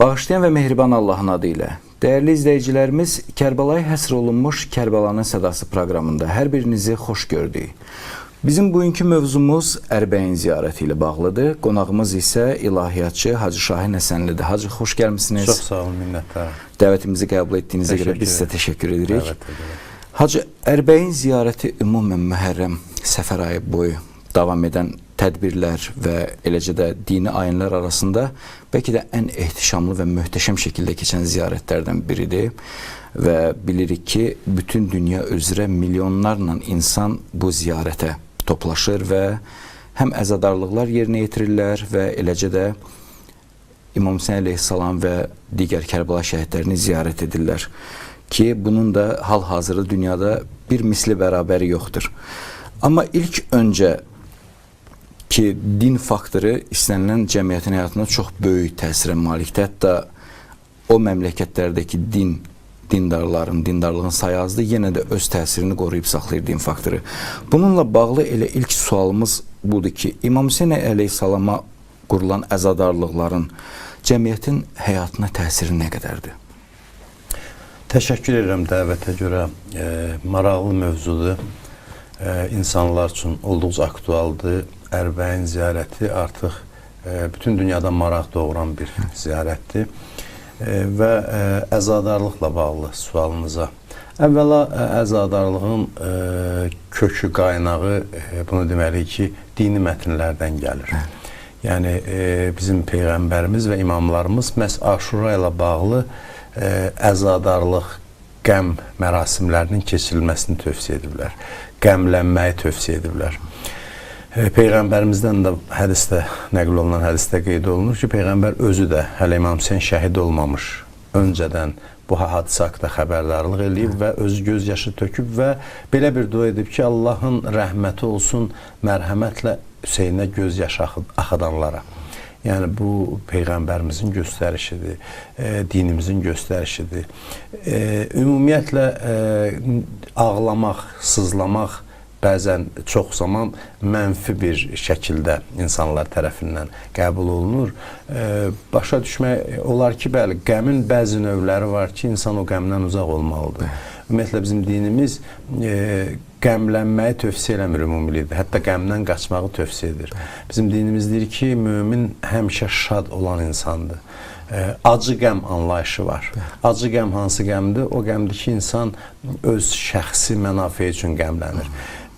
Bağışlayan və mehriban Allahın adı ilə. Dəyərli izləyicilərimiz, Kərbəlaya həsr olunmuş Kərbəlanın Sədası proqramında hər birinizi xoş gördük. Bizim bugünkü mövzumuz Ərbəyin ziyarəti ilə bağlıdır. Qonağımız isə ilahiyyatçı Hacı Şahin Həsənlidir. Hacı, xoş gəlmişsiniz. Çox sağ olun, minnətdarım. Dəvətimizi qəbul etdiyinizə görə biz sizə təşəkkür edirik. Evet. Hacı, Ərbəyin ziyarəti ümumən Məhərrəm səfər ayı boyu davam edən tədbirlər və eləcə də dini ayinlər arasında bəlkə də ən ehtişamlı və möhtəşəm şəkildə keçən ziyarətlərdən biridir. Və bilirik ki, bütün dünya üzrə milyonlarla insan bu ziyarətə toplaşır və həm əzadarlıqlar yerinə yetirirlər və eləcə də İmam Hüseyn əleyhissalam və digər Kərbəla şəhidlərini ziyarət edirlər ki, bunun da hal-hazırda dünyada bir misli bərabəri yoxdur. Amma ilk öncə ki, din faktoru istənilən cəmiyyətin həyatına çox böyük təsirə malikdir. Hətta o məmləkətlərdəki dindarların, dindarlığın sayı azdır, yenə də öz təsirini qoruyub saxlayır din faktoru. Bununla bağlı elə ilk sualımız budur ki, İmam Hüseyn əleyhissalama qurulan əzadarlıqların cəmiyyətin həyatına təsiri nə qədərdir? Təşəkkür edirəm dəvətə görə. Maraqlı mövzudur. İnsanlar üçün olduqca aktualdır. Ərbəyin ziyarəti artıq bütün dünyada maraq doğuran bir ziyarətdir. Və əzadarlıqla bağlı sualınıza. Əvvəla əzadarlığın kökü, qaynağı bunu deməliyik ki, dini mətnlərdən gəlir. Yəni bizim Peyğəmbərimiz və imamlarımız məhz Aşura ilə bağlı əzadarlıq, qəm mərasimlərinin keçirilməsini tövsiyə ediblər. Qəmlənməyi tövsiyə ediblər. Peyğəmbərimizdən də hədisdə, nəql olunan hədisdə qeyd olunur ki, Peyğəmbər özü də hələ İmam Hüseyn şəhid olmamış, öncədən bu hadisə haqqında xəbərdarlıq eləyib və özü göz yaşı töküb və belə bir dua edib ki, Allahın rəhməti olsun mərhəmətlə Hüseynə göz yaşı axıdanlara. Yəni bu Peyğəmbərimizin göstərişidir, dinimizin göstərişidir. Ümumiyyətlə ağlamaq, sızlamaq bəzən çox zaman mənfi bir şəkildə insanlar tərəfindən qəbul olunur. Başa düşmək olar ki, bəli, qəmin bəzi növləri var ki, insan o qəmdən uzaq olmalıdır. Ümumiyyətlə, bizim dinimiz qəmlənməyi tövsiyə eləmir ümumilikdə, hətta qəmdən qaçmağı tövsiyə edir. Bizim dinimiz deyir ki, mömin həmişə şad olan insandır. Acı qəm anlayışı var. Acı qəm hansı qəmdir? O qəmdir ki, insan öz şəxsi mənafe üçün qəmlənir.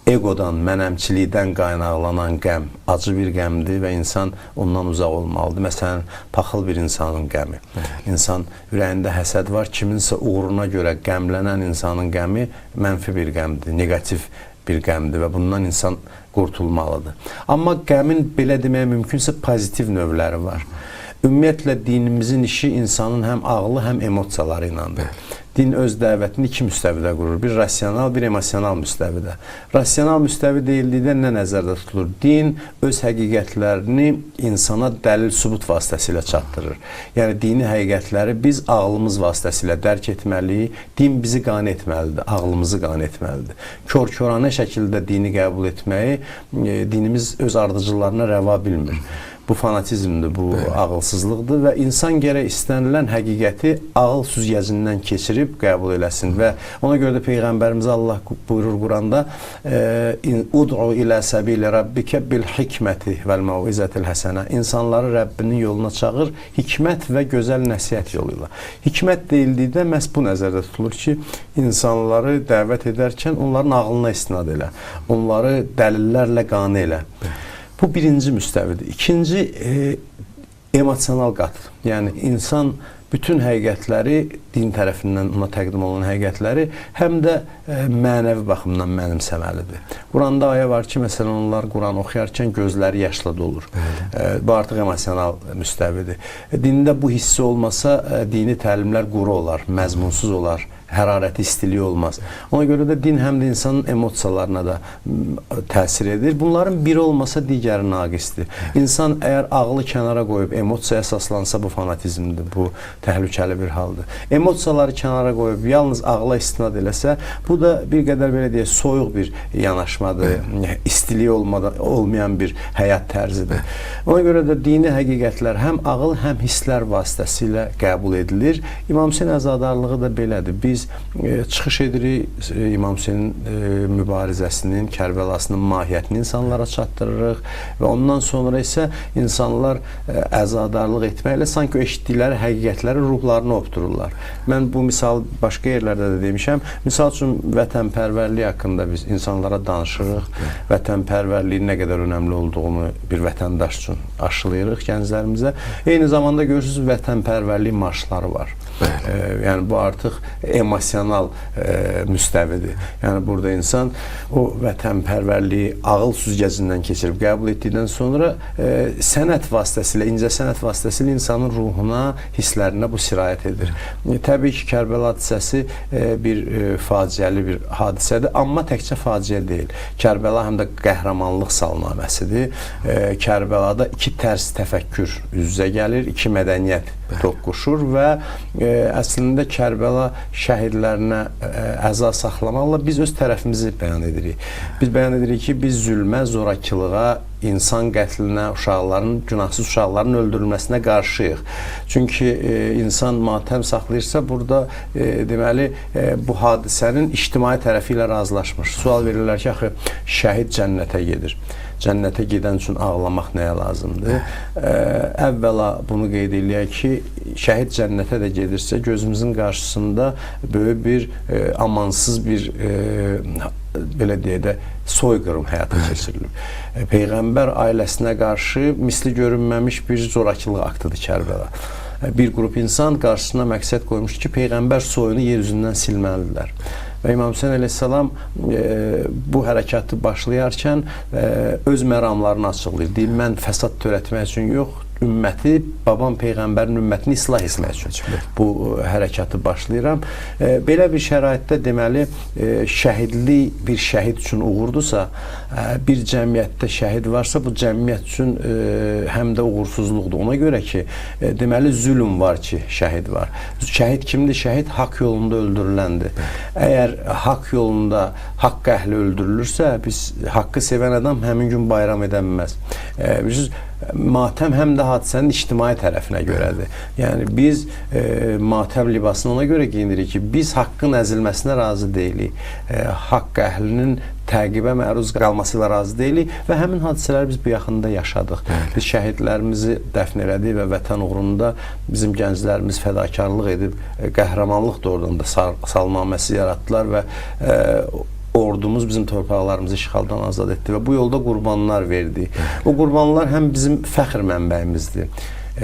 Egodan, mənəmçilikdən qaynaqlanan qəm acı bir qəmdir və insan ondan uzaq olmalıdır. Məsələn, paxıl bir insanın qəmi. İnsan ürəyində həsəd var, kiminsə uğruna görə qəmlənən insanın qəmi mənfi bir qəmdir, negativ bir qəmdir və bundan insan qurtulmalıdır. Amma qəmin belə demək mümkünsə pozitiv növləri var. Ümumiyyətlə, dinimizin işi insanın həm ağlı, həm emosiyaları iləndir. Din öz dəvətini iki müstəvidə qurur. Bir rasional, bir emosional müstəvidə. Rasional müstəvi deyildikdə nə nəzərdə tutulur? Din öz həqiqətlərini insana dəlil, sübut vasitəsilə çatdırır. Yəni, dini həqiqətləri biz ağlımız vasitəsilə dərk etməliyik. Din bizi qane etməlidir, ağlımızı qane etməlidir. Kör-körənə şəkildə dini qəbul etməyi dinimiz öz ardıcıllarına rəva bilmir. Bu fanatizmdir, bu ağılsızlıqdır və insan gərək istənilən həqiqəti ağıl süzgəcindən keçirib qəbul eləsin və ona görə də Peyğəmbərimiz Allah buyurur Quranda ud'u ilə səbilə rabbikə bil hikməti vəl məvizətil həsənə. İnsanları Rəbbinin yoluna çağır, hikmət və gözəl nəsihət yoluyla. Hikmət deyildikdə məhz bu nəzərdə tutulur ki, insanları dəvət edərkən onların ağlına istinad elə, onları dəlillərlə qane elə. Bu birinci müstəvidir. İkinci, emosional qat. Yəni, insan bütün həqiqətləri, din tərəfindən ona təqdim olunan həqiqətləri həm də mənəvi baxımdan mənimsəməlidir. Quranda ayə var ki, məsələn, onlar Quran oxuyarkən gözləri yaşla dolur. Bu artıq emosional müstəvidir. Dində bu hissi olmasa, dini təlimlər quru olar, məzmunsuz olar, hərarəti, istiliyi olmaz. Ona görə də din həm də insanın emosiyalarına da təsir edir. Bunların biri olmasa digəri naqisdir. İnsan əgər ağlı kənara qoyub emosiyaya əsaslansa bu fanatizmdir, bu təhlükəli bir haldır. Emosiyaları kənara qoyub yalnız ağla istinad eləsə, bu da bir qədər belə deyək, soyuq bir yanaşmadır, istiliyi olmayan bir həyat tərzidir. Ona görə də dini həqiqətlər həm ağıl, həm hisslər vasitəsilə qəbul edilir. İmam Hüseyn əzadarlığı da belədir. Biz çıxış edirik, İmam Hüseynin mübarizəsinin, Kərbəlasının mahiyyətini insanlara çatdırırıq və ondan sonra isə insanlar əzadarlıq etməklə sanki o eşitdikləri həqiqətləri ruhlarına optururlar. Mən bu misal başqa yerlərdə də demişəm. Misal üçün vətənpərvərlik haqqında biz insanlara danışırıq. Vətənpərvərliyin nə qədər önəmli olduğunu bir vətəndaş üçün aşılayırıq gənclərimizə. Eyni zamanda görürsünüz, vətənpərvərlik marşları var. Yəni bu artıq emosional müstəvidir. Yəni burada insan o vətənpərvərliyi ağıl süzgəcindən keçirib qəbul etdikdən sonra sənət vasitəsilə, incə sənət vasitəsilə insanın ruhuna, hisslərinə bu sirayət edir. Təbii ki, Kərbəla hadisəsi bir faciəli bir hadisədir, amma təkcə faciə deyil. Kərbəla həm də qəhrəmanlıq salnaməsidir. Kərbəlada iki tərs təfəkkür üz-üzə gəlir, iki mədəniyyət toqquşur və əslində Kərbəla şəhidlərinə əza saxlamaqla biz öz tərəfimizi bəyan edirik. Biz bəyan edirik ki, biz zülmə, zorakılığa, insan qətlinə, uşaqların, günahsız uşaqların öldürülməsinə qarşıyıq. Çünki insan matəm saxlayırsa, burada deməli bu hadisənin ictimai tərəfi ilə razılaşmır. Sual verirlər ki, axı şəhid cənnətə gedir. Cənnətə gedən üçün ağlamaq nəyə lazımdır? Əvvəla bunu qeyd eləyək ki, şəhid cənnətə də gedirsə, gözümüzün qarşısında böyük bir amansız bir belə deyək də soyqırım həyata keçirilib. Peyğəmbər ailəsinə qarşı misli görünməmiş bir zorakılıq aktıdır Kərbəla. Bir qrup insan qarşısına məqsəd qoymuş ki, Peyğəmbər soyunu yer üzündən silməlidirlər. Və İmam Hüseyn əleyhissalam bu hərəkatı başlayarkən öz məramlarını açıqlayır. Deyir, mən fəsad törətmək üçün yox, ümməti, babam Peyğəmbərin ümmətini islah etmək üçün bu hərəkatı başlayıram. Belə bir şəraitdə deməli, şəhidlik bir şəhid üçün uğurdursa, bir cəmiyyətdə şəhid varsa, bu cəmiyyət üçün həm də uğursuzluqdur. Ona görə ki, deməli, zülm var ki, şəhid var. Şəhid kimdir? Şəhid haqq yolunda öldürüləndir. Əgər haqq yolunda haqq əhli öldürülürsə, biz haqqı sevən adam həmin gün bayram edə bilməz. Matəm həm də hadisənin ictimai tərəfinə görədir. Yəni biz matəm libasını ona görə giyinirik ki, biz haqqın əzilməsinə razı deyilik. Haqq əhlinin təqibə məruz qalması ilə razı deyilik və həmin hadisələri biz bu yaxında yaşadıq. Biz şəhidlərimizi dəfn elədik və vətən uğrunda bizim gənclərimiz fədakarlıq edib, qəhrəmanlıq da oradan da salnaməsi yaratdılar və ordumuz bizim torpaqlarımızı işğaldan azad etdi və bu yolda qurbanlar verdi. O qurbanlar həm bizim fəxr mənbəyimizdir,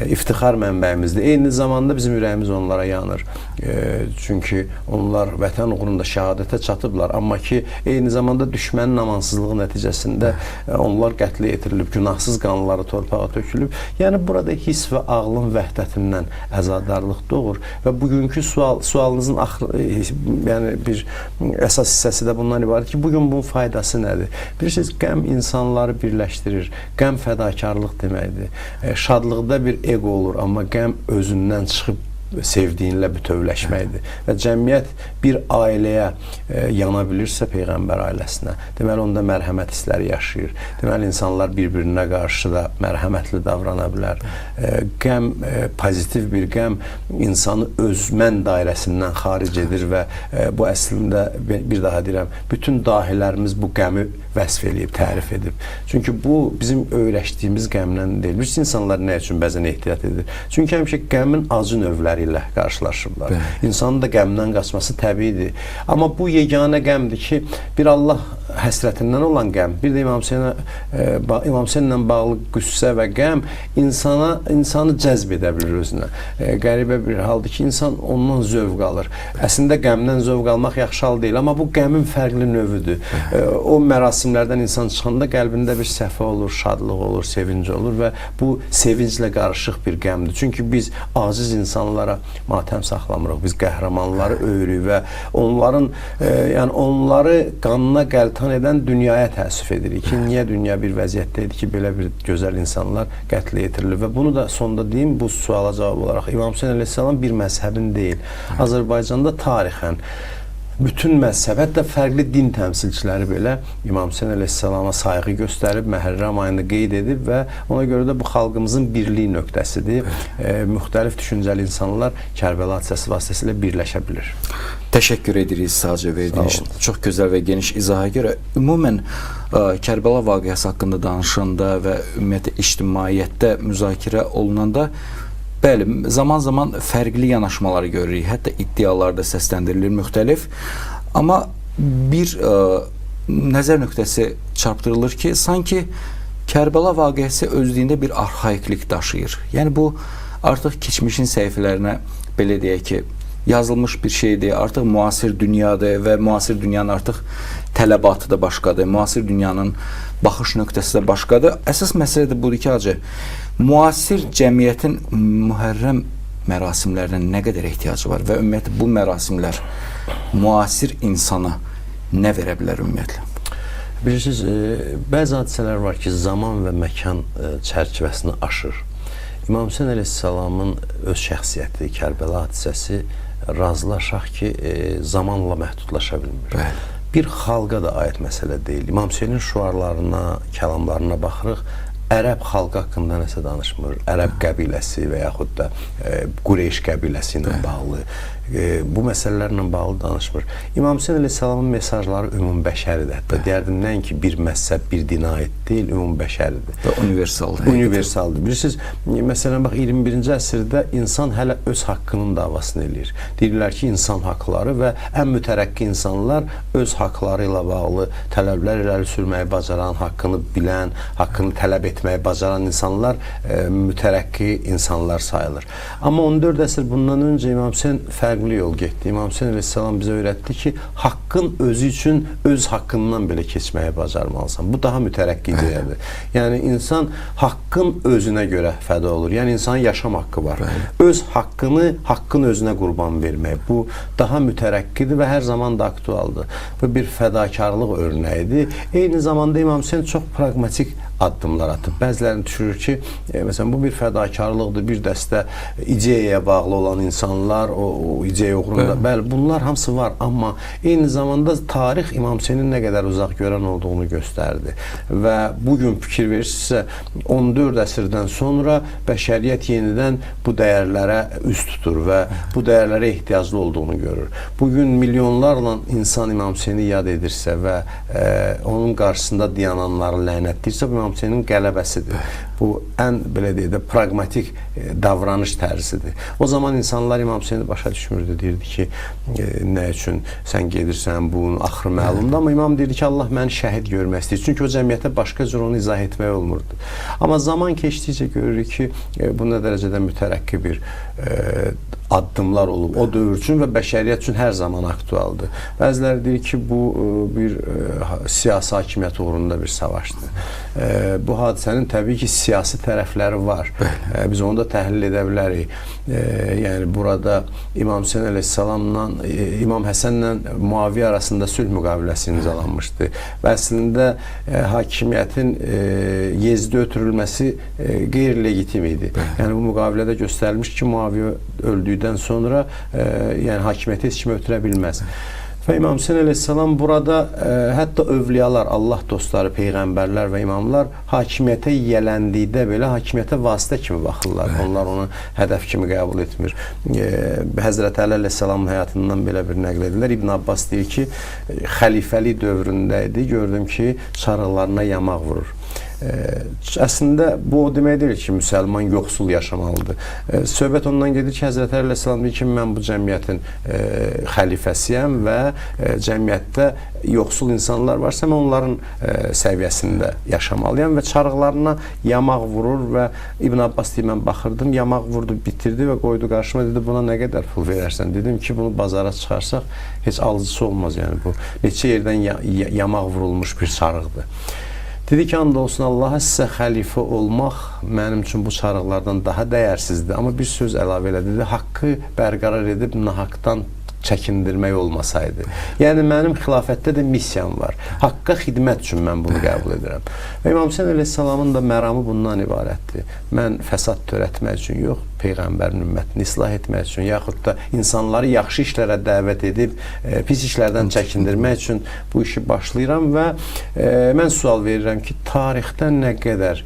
iftixar mənbəyimizdir. Eyni zamanda bizim ürəyimiz onlara yanır. Çünki onlar vətən uğrunda şəhadətə çatıblar. Amma ki, eyni zamanda düşmənin amansızlığı nəticəsində onlar qətlə yetirilib, günahsız qanları torpağa tökülüb. Yəni, burada hiss və ağlın vəhdətindən əzadarlıq doğur. Və bugünkü sualınızın yəni bir əsas hissəsi də bundan ibarət ki, bugün bunun faydası nədir? Bilirsiniz, qəm insanları birləşdirir. Qəm fədakarlıq deməkdir. Şadlıqda bir ego olur, amma qəm özündən çıxıb sevdiyinlə bütövləşməkdir. Və cəmiyyət bir ailəyə yana bilirsə, Peyğəmbər ailəsinə, deməli, onda mərhəmət hissləri yaşayır. Deməli, insanlar bir-birinə qarşı da mərhəmətli davrana bilər. Qəm, pozitiv bir qəm insanı öz mən dairəsindən xaric edir və bu əslində, bir daha deyirəm, bütün dahilərimiz bu qəmi vəsf edib, tərif edib. Çünki bu bizim öyrəşdiyimiz qəmdən deyil. Biz insanlar nə üçün bəzən ehtiyat edir? Çünki həmişə qəmin acı növləri ilə qarşılaşırlar. İnsanın da qəmdən qaçması təbiidir. Amma bu yeganə qəmdir ki, bir Allah həsrətindən olan qəm, bir də İmam Hüseynlə bağlı qüssə və qəm insanı cəzb edə bilir özünə. Qəribə bir haldır ki, insan ondan zövq alır. Əslində qəmdən zövq almaq yaxşı hal deyil, amma bu qəmin fərqli növüdür. O mərasim mərasimlərdən insan çıxanda qəlbində bir səfa olur, şadlıq olur, sevinc olur və bu sevinclə qarışıq bir qəmdir. Çünki biz aciz insanlara matəm saxlamırıq, biz qəhrəmanları öyürük və onların, yəni onları qanına qəltan edən dünyaya təəssüf edirik ki, niyə dünya bir vəziyyətdədir ki, belə bir gözəl insanlar qətlə yetirilir və bunu da sonda deyim, bu suala cavab olaraq İmam Hüseyn əleyhissalam bir məzhəbin deyil. Azərbaycanda tarixən bütün məzhəb, hətta fərqli din təmsilçiləri belə İmam Hüseyn əleyhissalama sayğı göstərib, Məhərrəm ayını qeyd edib və ona görə də bu xalqımızın birlik nöqtəsidir. Müxtəlif düşüncəli insanlar Kərbəla hadisəsi vasitəsilə birləşə bilir. Təşəkkür edirik sadəcə verdiyiniz çox gözəl və geniş izaha görə. Ümumən Kərbəla vaqiəsi haqqında danışanda və ümumiyyətlə ictimaiyyətdə müzakirə olunanda bəli, zaman-zaman fərqli yanaşmaları görürük, hətta iddialar da səsləndirilir müxtəlif. Amma bir nəzər nöqtəsi çarpdırılır ki, sanki Kərbəla vaqiəsi özlüyündə bir arxaiklik daşıyır. Yəni bu artıq keçmişin səhifələrinə belə deyək ki, yazılmış bir şeydir, artıq müasir dünyadır və müasir dünyanın artıq tələbatı da başqadır, müasir dünyanın baxış nöqtəsi də başqadır. Əsas məsələ də budur ki, hacı, müasir cəmiyyətin Muhərrəm mərasimlərinə nə qədər ehtiyacı var və ümumiyyətlə bu mərasimlər müasir insana nə verə bilər ümumiyyətlə? Bilirsiniz, bəzi hadisələr var ki, zaman və məkan çərçivəsini aşır. İmam Hüseyn əleyhissalamın öz şəxsiyyəti, Kərbəla hadisəsi razılaşaq ki, zamanla məhdudlaşa bilmir. Bəli. Bir xalqa da aid məsələ deyil. İmam Hüseynin şüarlarına, kəlamlarına baxırıq, ərəb xalqı haqqında nəsə danışmır. Ərəb qəbiləsi və yaxud da Qureyş qəbiləsi ilə bağlı, bu məsələlərlə bağlı danışmır. İmam Hüseyn əleyhissalamın mesajları ümumbəşəridir. Hətta deyərdim, nəinki bir məzhəb, bir dina aid deyil, ümumbəşəridir. Və universaldır. Universaldır. Bilirsiniz, məsələn, bax, 21-ci əsrdə insan hələ öz haqqının davasını eləyir. Deyirlər ki, insan haqları və ən mütərəqqi insanlar öz haqları ilə bağlı tələblər irəli sürməyi bacaran, haqqını bilən, haqqını tələb etməyi bacaran insanlar mütərəqqi insanlar sayılır. Amma 14 əsr bundan öncə İmam Hüseyn fərqli yol getdi. İmam Hüseyn əleyhissalam bizə öyrətdi ki, haqqın özü üçün öz haqqından belə keçməyi bacarmalısan. Bu daha mütərəqqi ideyadır. Yəni, insan haqqın özünə görə fəda olur. Yəni, insanın yaşam haqqı var. Öz haqqını, haqqın özünə qurban vermək. Bu daha mütərəqqidir və hər zaman da aktualdır. Bu bir fədakarlıq örnəyidir. Eyni zamanda İmam Hüseyn çox pragmatik addımlar atıb. Bəzilərini düşürür ki, məsələn, bu bir fədakarlıqdır, bir dəstə ideyaya bağlı olan insanlar, o ideya uğrunda, bəli, bunlar hamısı var, amma eyni zamanda tarix İmam Hüseynin nə qədər uzaq görən olduğunu göstərdi və bugün fikir verirsinizsə, 14 əsrdən sonra bəşəriyyət yenidən bu dəyərlərə üst tutur və bu dəyərlərə ehtiyaclı olduğunu görür. Bugün milyonlarla insan İmam Hüseyni yad edirsə və onun qarşısında dayananları lənətləyirsə, bu İmam Hüseynin qələbəsidir. Bu, ən, belə deyək də, pragmatik davranış tərzidir. O zaman insanlar İmam Hüseyni başa düşmürdü, deyirdi ki, nə üçün sən gedirsən, bunun axırı məlumdur, amma İmam deyirdi ki, Allah məni şəhid görmək istəyir. Çünki o cəmiyyətə başqa cür onu izah etmək olmurdu. Amma zaman keçdikcə görürük ki, bu nə dərəcədə mütərəqqi bir addımlar olub. O dövr üçün və bəşəriyyət üçün hər zaman aktualdır. Bəziləri deyir ki, bu bir siyasi hakimiyyət uğrunda bir savaşdır. Bu hadisənin təbii ki, siyasi tərəfləri var. Biz onu da təhlil edə bilərik. Yəni, burada İmam Hüseyn əleyhissalamla, İmam Həsənlə Muaviyə arasında sülh müqaviləsi imzalanmışdı. Və əslində hakimiyyətin Yezdə ötürülməsi qeyri-legitim idi. Yəni, bu müqavilədə göstərilmiş ki, Muaviyə öldükdən sonra yəni hakimiyyəti heç kim ötürə bilməz. Və İmam Hüseyn əleyhissalam burada hətta övliyalar, Allah dostları, peyğəmbərlər və imamlar hakimiyyətə yiyələndikdə belə hakimiyyətə vasitə kimi baxırlar. Onlar onu hədəf kimi qəbul etmir. Həzrət Əli əleyhissalamın həyatından belə bir nəql edirlər. İbn Abbas deyir ki, xəlifəlik dövründə idi, gördüm ki, çarıqlarına yamaq vurur. əslində bu o demək deyil ki, müsəlman yoxsul yaşamalıdır. Söhbət ondan gedir ki, Həzrət Əli əleyhissalam deyir ki, mən bu cəmiyyətin xəlifəsiyəm və cəmiyyətdə yoxsul insanlar varsa, mən onların səviyyəsində yaşamalıyam və çarıqlarına yamaq vurur və İbn Abbas deyir, mən baxırdım, yamaq vurdu, bitirdi və qoydu qarşıma, dedi, buna nə qədər pul verərsən? Dedim ki, bunu bazara çıxarsaq heç alıcısı olmaz, yəni bu neçə yerdən yamaq vurulmuş bir çarıqdır. Dedi ki, and olsun Allaha, sizə xəlifə olmaq mənim üçün bu çarıqlardan daha dəyərsizdir. Amma bir söz əlavə elədi, dedi, haqqı bərqərar edib nahaqdan çəkindirmək olmasaydı. Yəni, mənim xilafətdə də missiyam var. Haqqa xidmət üçün mən bunu qəbul edirəm. Və İmam Hüseyn əleyhissalamın da məramı bundan ibarətdir. Mən fəsad törətmək üçün yox, Peyğəmbərin ümmətini islah etmək üçün, yaxud da insanları yaxşı işlərə dəvət edib, pis işlərdən çəkindirmək üçün bu işi başlayıram və mən sual verirəm ki, tarixdə nə qədər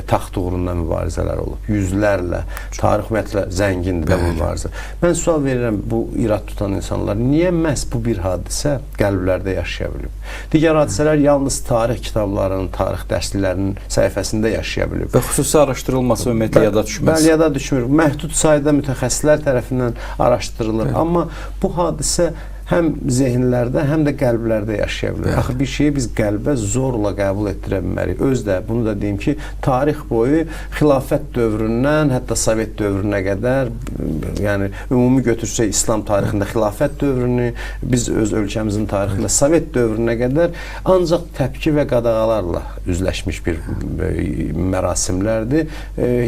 taxt uğrunda mübarizələr olub? Yüzlərlə, tarix ümumiyyətlə zəngindir bu mübarizə. Mən sual verirəm bu irad tutan insanlar, niyə məhz bu bir hadisə qəlblərdə yaşaya bilib? Digər hadisələr yalnız tarix kitablarının, tarix dərsliklərinin səhifəsində yaşaya bilib. Və xüsusi araşdırılması ümumiyyətlə yada düşməz. Bəli, yada düşmür. Məhdud sayda mütəxəssislər tərəfindən araşdırılır. Evet. Amma bu hadisə həm zehinlərdə, həm də qəlblərdə yaşaya bilər. Axı bir şeyi biz qəlbə zorla qəbul etdirə bilmərik. Özdə, bunu da deyim ki, tarix boyu xilafət dövründən, hətta Sovet dövrünə qədər, yəni ümumi götürsək İslam tarixində xilafət dövrünü, biz öz ölkəmizin tarixində Sovet dövrünə qədər ancaq təpki və qadağalarla üzləşmiş bir mərasimlərdir.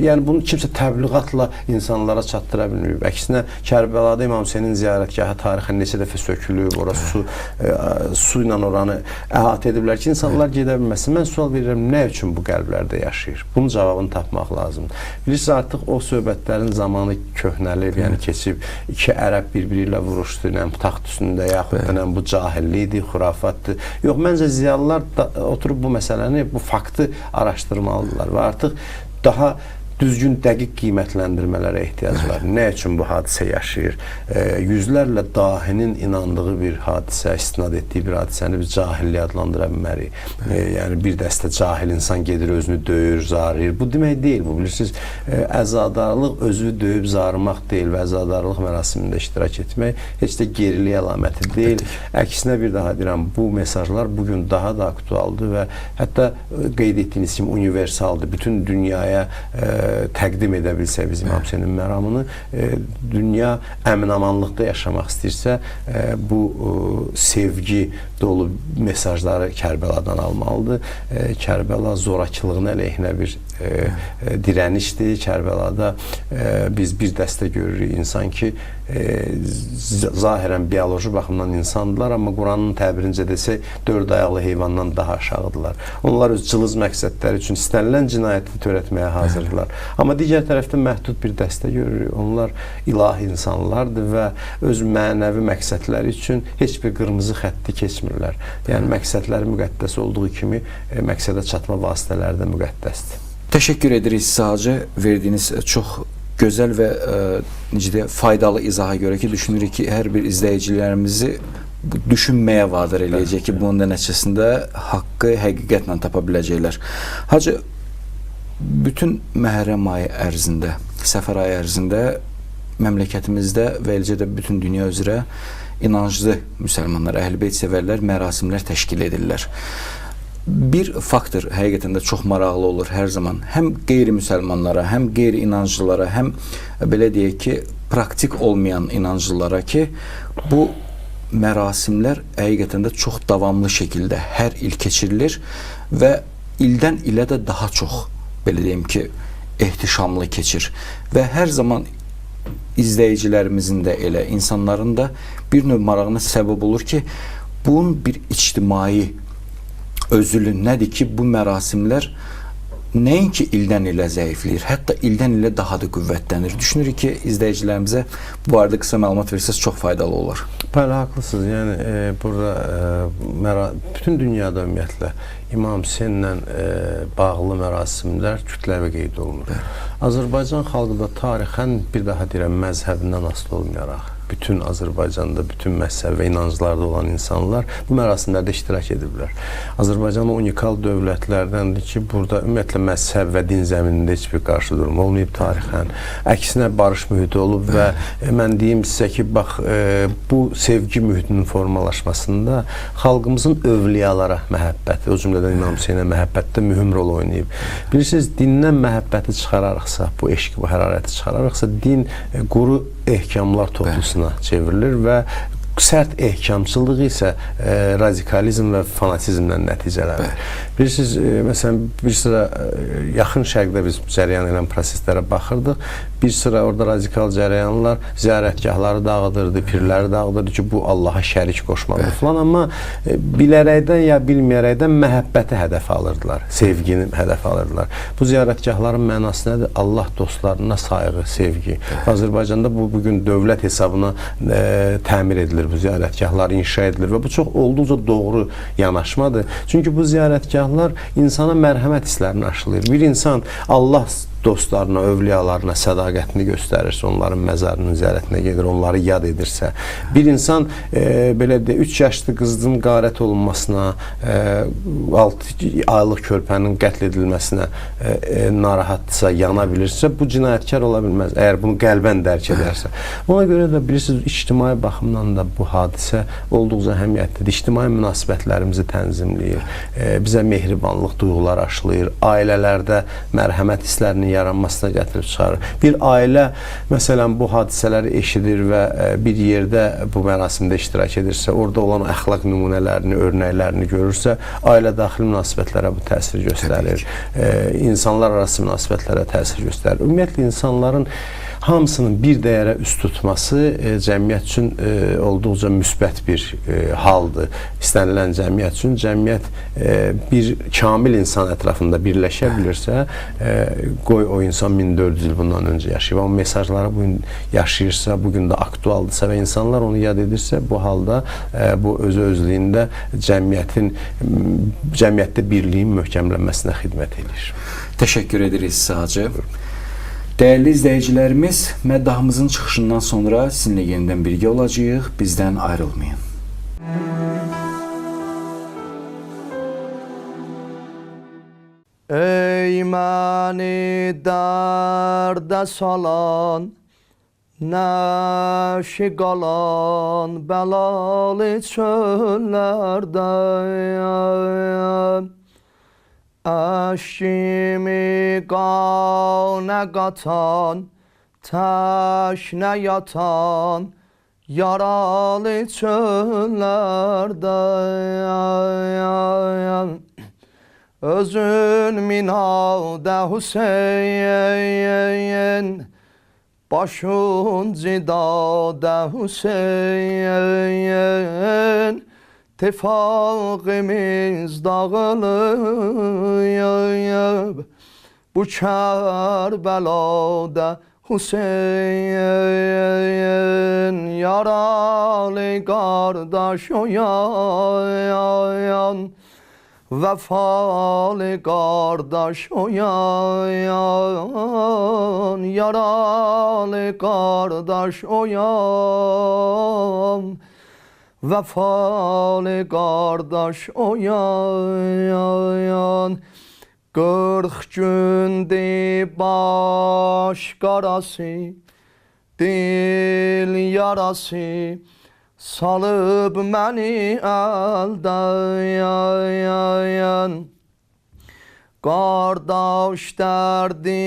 Yəni bunu kimsə təbliğatla insanlara çatdıra bilməyib. Əksinə Kərbəlada İmam Hüseynin ziyarətgahı tarixən neçə dəfə sökülüb, orası su ilə oranı əhatə ediblər ki, insanlar gedə bilməsin. Mən sual verirəm, nə üçün bu qəlblərdə yaşayır? Bunun cavabını tapmaq lazımdır. Bilirsiniz, artıq o söhbətlərin zamanı köhnəlib, yəni keçib, iki ərəb bir-biri ilə vuruşdu, taxt üstündə, yaxud da bu cahillikdir, xurafatdır. Yox, məncə ziyalılar da oturub bu məsələni, bu faktı araşdırmalıdırlar və artıq daha düzgün, dəqiq qiymətləndirmələrə ehtiyac var. Nə üçün bu hadisə yaşayır? Yüzlərlə dahinin inandığı bir hadisə, istinad etdiyi bir hadisəni biz cahilliyə adlandıra bilmərik. Yəni bir dəstə cahil insan gedir, özünü döyür, zarıyır. Bu demək deyil, bu bilirsiniz, əzadarlıq özü döyüb zarımaq deyil və əzadarlıq mərasimində iştirak etmək heç də gerilik əlaməti deyil. Əksinə bir daha deyirəm, bu mesajlar bugün daha da aktualdır və hətta qeyd etdiyiniz kimi universaldır. Bütün dünyaya təqdim edə bilsə biz İmam Hüseynin məramını, dünya əmin-amanlıqda yaşamaq istəyirsə, bu sevgi dolu mesajları Kərbəladan almalıdır. Kərbəla zorakılığın əleyhinə bir dirənişdir. Kərbəlada biz bir dəstə görürük insan ki, zahirən bioloji baxımdan insandılar, amma Quranın təbirincə desək, 4 ayaqlı heyvandan daha aşağıdırlar. Onlar öz cılız məqsədləri üçün istənilən cinayəti törətməyə hazırdılar. Amma digər tərəfdə məhdud bir dəstə görürük. Onlar ilahi insanlardır və öz mənəvi məqsədləri üçün heç bir qırmızı xətti keçmirlər. Yəni məqsədləri müqəddəs olduğu kimi məqsədə çatma vasitələri də müqəddəsdir. Təşəkkür edirik sizə Hacı, verdiyiniz çox gözəl və necə deyək, faydalı izaha görə ki, düşünürük ki, hər bir izləyicilərimizi düşünməyə vadar eləyəcək ki, bunun da nəticəsində haqqı həqiqətlə tapa biləcəklər. Hacı, bütün Məhərrəm ayı ərzində, Səfər ayı ərzində məmləkətimizdə və eləcə də bütün dünya üzrə inanclı müsəlmanlar, əhl-beyt sevərlər mərasimlər təşkil edirlər. Bir faktor həqiqətən də çox maraqlı olur hər zaman. Həm qeyri-müsəlmanlara, həm qeyri-inanclılara, həm belə deyək ki, praktik olmayan inanclılara ki, bu mərasimlər həqiqətən də çox davamlı şəkildə hər il keçirilir və ildən ilə də daha çox, belə deyim ki, ehtişamlı keçir. Və hər zaman izləyicilərimizin də elə, insanların da bir növ marağına səbəb olur ki, bunun bir ictimai özülü nədir ki, bu mərasimlər nəinki ildən ilə zəifləyir, hətta ildən ilə daha da qüvvətlənir. Düşünürük ki, izləyicilərimizə bu barədə qısa məlumat versəz çox faydalı olur. Bəli, haqlısınız. Yəni, burada bütün dünyada ümumiyyətlə İmam Hüseynlə bağlı mərasimlər kütləvi qeyd olunur. Azərbaycan xalqı da tarixən, bir daha deyirəm, məzhəbindən asılı olmayaraq, bütün Azərbaycanda, bütün məzhəb və inanclarda olan insanlar bu mərasimlərdə iştirak ediblər. Azərbaycan unikal dövlətlərdəndir ki, burada ümumiyyətlə məzhəb və din zəminində heç bir qarşıdurma olmayıb tarixən. Əksinə barış mühiti olub və mən deyim sizə ki, bax, bu sevgi mühitinin formalaşmasında xalqımızın övliyalara məhəbbəti, o cümlədən İmam Hüseynə məhəbbətdə mühüm rol oynayıb. Bilirsiniz, dindən məhəbbəti çıxararıqsa, bu eşq, bu hərarəti çıxararıqsa, din quru ehkamlar toplusuna çevrilir və sərt ehkamçılığı isə radikalizm və fanatizmlə nəticələnir. Bilirsiniz, məsələn, bir sıra yaxın şərqdə biz cərəyan edən proseslərə baxırdıq. Bir sıra orada radikal cərəyanlar ziyarətgahları dağıdırdı, pirləri dağıdırdı ki, bu Allaha şərik qoşmalıdır falan. Amma bilərəkdən ya bilməyərəkdən məhəbbəti hədəf alırdılar, sevgini hədəf alırdılar. Bu ziyarətgahların mənası nədir? Allah dostlarına sayğı, sevgi. Azərbaycanda bu bugün dövlət hesabına təmir edilir, bu ziyarətgahlar inşa edilir və bu çox olduqca doğru yanaşmadır. Çünki bu ziyarətgahlar insana mərhəmət hisslərini aşılayır. Bir insan Allah dostlarına, övliyalarına sədaqətini göstərirsə, onların məzarının ziyarətinə gedir, onları yad edirsə, bir insan belə də 3 yaşlı qızın qarət olunmasına, 6 aylıq körpənin qətl edilməsinə narahatdırsa, yana bilirsə, bu cinayətkar ola bilməz, əgər bunu qəlbən dərk edərsə. Ona görə də bilirsiniz, ictimai baxımdan da bu hadisə olduqca əhəmiyyətlidir. İctimai münasibətlərimizi tənzimləyir, bizə mehribanlıq duyğuları aşılayır, ailələrdə mərhəmət hisslərinin yaranmasına gətirib çıxarır. Bir ailə, məsələn, bu hadisələri eşidir və bir yerdə bu mərasimdə iştirak edirsə, orada olan əxlaq nümunələrini, örnəklərini görürsə, ailə daxili münasibətlərə bu təsir göstərir. İnsanlar arası münasibətlərə təsir göstərir. Ümumiyyətlə, insanların hamısının bir dəyərə üst tutması cəmiyyət üçün olduqca müsbət bir haldır. İstənilən cəmiyyət üçün cəmiyyət bir kamil insan ətrafında birləşə bilirsə, qoy o insan 1400 il bundan öncə yaşayıb, amma mesajları bugün yaşayırsa, bugün də aktualdırsa və insanlar onu yad edirsə, bu halda bu özü-özlüyündə cəmiyyətdə birliyin möhkəmlənməsinə xidmət edir. Təşəkkür edirik sizə, Hacı. Dəyərli izləyicilərimiz, məddahımızın çıxışından sonra sizinlə yenidən birgə olacağıq. Bizdən ayrılmayın. Ey məni dərdə salan, nəşi qalan bəlalı çöllərdə, əşkimi qanə qatan, təşnə yatan, yaralı çöllərdə, özün minadə Hüseyin, başın cidadə Hüseyin, tifaqimiz dağılıyıb, bu Kərbəlada Hüseyin, yaralı qardaş oyan, vəfalı qardaş oyan, yaralı qardaş oyan, vəfalı qardaş oyan. 40 gündür baş qarası, dil yarası, salıb məni əldən. Qardaş dərdi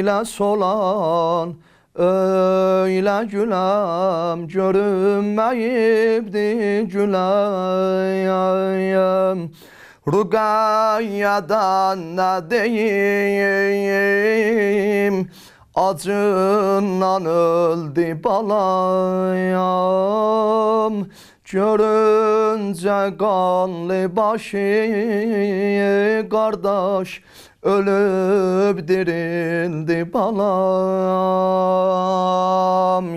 ilə solan, öylə güləm, görünməyibdir güləm. Rüqəyyədən nə deyim, acından öldü balayam. Görüncə qanlı başı, qardaş ölüb dirildi balam.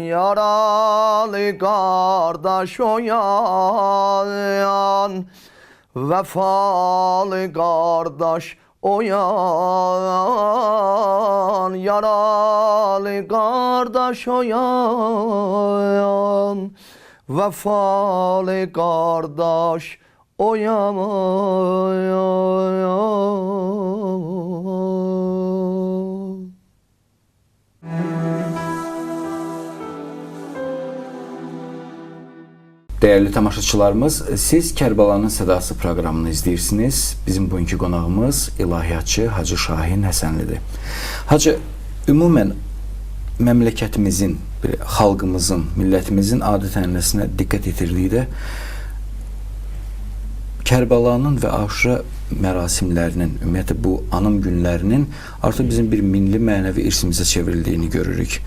Yaralı qardaş oyan, vəfalı qardaş oyan, yaralı yaralı kardeş oyan, vefalı kardeş oyan. Değerli tamaşaçılarımız, siz Kərbəlanın Sədası proqramını izləyirsiniz. Bizim bugünkü qonağımız ilahiyyatçı Hacı Şahin Həsənlidir. Hacı, ümumən məmləkətimizin, xalqımızın, millətimizin adət-ənənəsinə diqqət yetirdikdə Kərbəlanın və Aşura mərasimlərinin, ümumiyyətlə bu anım günlərinin artıq bizim bir milli mənəvi irsimizə çevrildiyini görürük.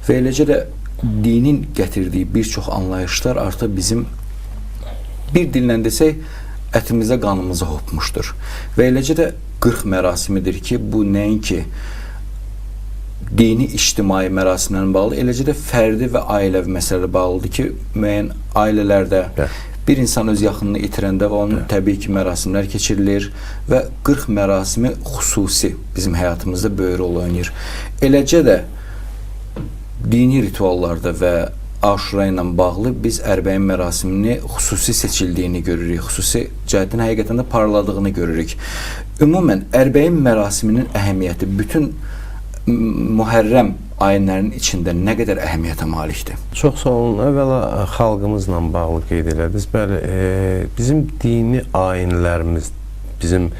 Və eləcə də dinin gətirdiyi bir çox anlayışlar artıq bizim bir dillə desək ətimizə, qanımıza hopmuşdur. Və eləcə də 40 mərasimidir ki, bu nəinki dini, ictimai mərasimlərlə bağlı, eləcə də fərdi və ailəvi məsələlə bağlıdır ki, müəyyən ailələrdə bir insan öz yaxınını itirəndə və onun təbii ki, mərasimlər keçirilir və 40 mərasimi xüsusi bizim həyatımızda böyük rol oynayır. Eləcə də dini rituallarda və Aşura ilə bağlı biz Ərbəyin mərasimini xüsusi seçildiyini görürük, xüsusi cəhətdən həqiqətən də parladığını görürük. Ümumən, Ərbəyin mərasiminin əhəmiyyəti bütün Mühərrəm ayinlərinin içində nə qədər əhəmiyyətə malikdir? Çox sağ olun. Əvvəla xalqımızla bağlı qeyd elədiniz. Bəli, bizim dini ayinlərimiz bizim